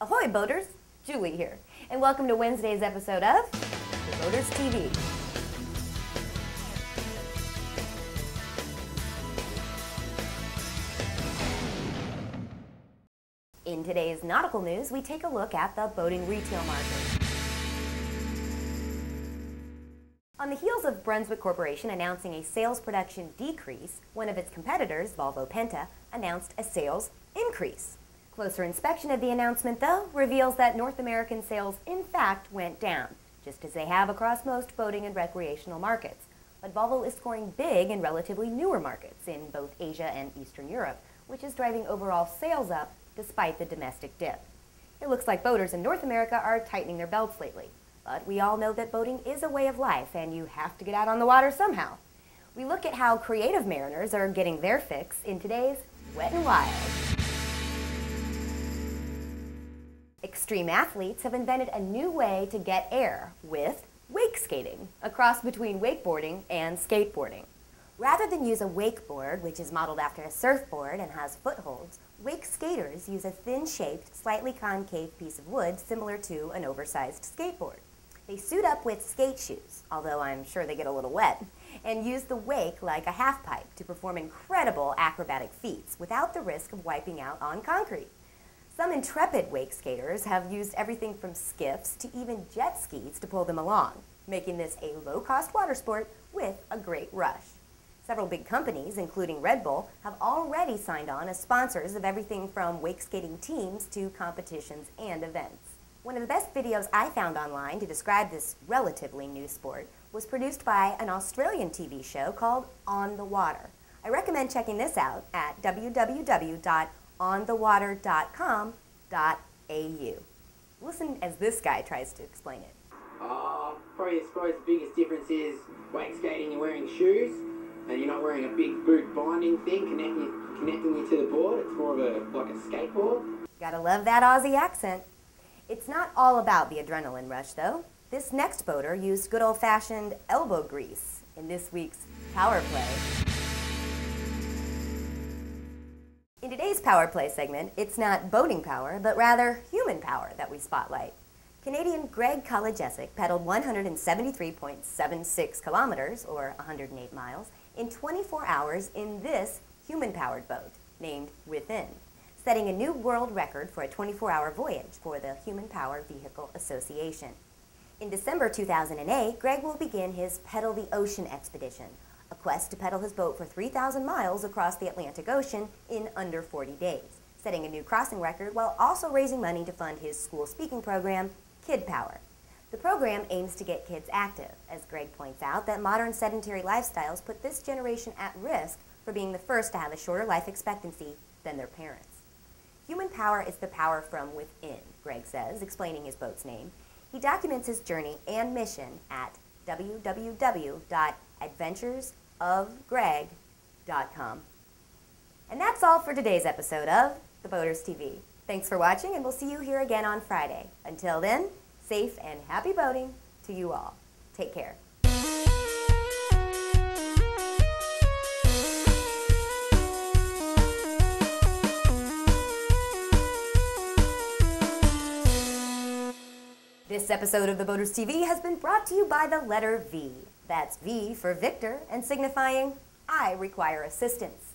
Ahoy boaters, Julie here, and welcome to Wednesday's episode of The Boaters TV. In today's nautical news, we take a look at the boating retail market. On the heels of Brunswick Corporation announcing a sales production decrease, one of its competitors, Volvo Penta, announced a sales increase. Closer inspection of the announcement, though, reveals that North American sales in fact went down, just as they have across most boating and recreational markets. But Volvo is scoring big in relatively newer markets in both Asia and Eastern Europe, which is driving overall sales up despite the domestic dip. It looks like boaters in North America are tightening their belts lately. But we all know that boating is a way of life, and you have to get out on the water somehow. We look at how creative mariners are getting their fix in today's Wet n Wild. Extreme athletes have invented a new way to get air with WakeSkating, a cross between wakeboarding and skateboarding. Rather than use a wakeboard, which is modeled after a surfboard and has footholds, wake skaters use a thin-shaped, slightly concave piece of wood similar to an oversized skateboard. They suit up with skate shoes, although I'm sure they get a little wet, and use the wake like a half-pipe to perform incredible acrobatic feats without the risk of wiping out on concrete. Some intrepid wake skaters have used everything from skiffs to even jet skis to pull them along, making this a low-cost water sport with a great rush. Several big companies, including Red Bull, have already signed on as sponsors of everything from wake skating teams to competitions and events. One of the best videos I found online to describe this relatively new sport was produced by an Australian TV show called On the Water. I recommend checking this out at www.onthewater.com.au. Listen as this guy tries to explain it. Probably I suppose the biggest difference is wake skating, you're wearing shoes and you're not wearing a big boot binding thing connecting you to the board. It's more of like a skateboard. Gotta love that Aussie accent. It's not all about the adrenaline rush, though. This next boater used good old-fashioned elbow grease in this week's Power Play. In today's Power Play segment, it's not boating power, but rather human power that we spotlight. Canadian Greg Kolajesic pedaled 173.76 kilometers, or 108 miles, in 24 hours in this human-powered boat, named Within, setting a new world record for a 24-hour voyage for the Human Power Vehicle Association. In December 2008, Greg will begin his Pedal the Ocean expedition, a quest to pedal his boat for 3,000 miles across the Atlantic Ocean in under 40 days, setting a new crossing record while also raising money to fund his school speaking program, Kid Power. The program aims to get kids active, as Greg points out that modern sedentary lifestyles put this generation at risk for being the first to have a shorter life expectancy than their parents. Human power is the power from within, Greg says, explaining his boat's name. He documents his journey and mission at www.adventuresofgreg.com. And that's all for today's episode of The Boaters TV. Thanks for watching, and we'll see you here again on Friday. Until then, safe and happy boating to you all. Take care. This episode of The Boaters TV has been brought to you by the letter V. That's V for Victor and signifying I require assistance.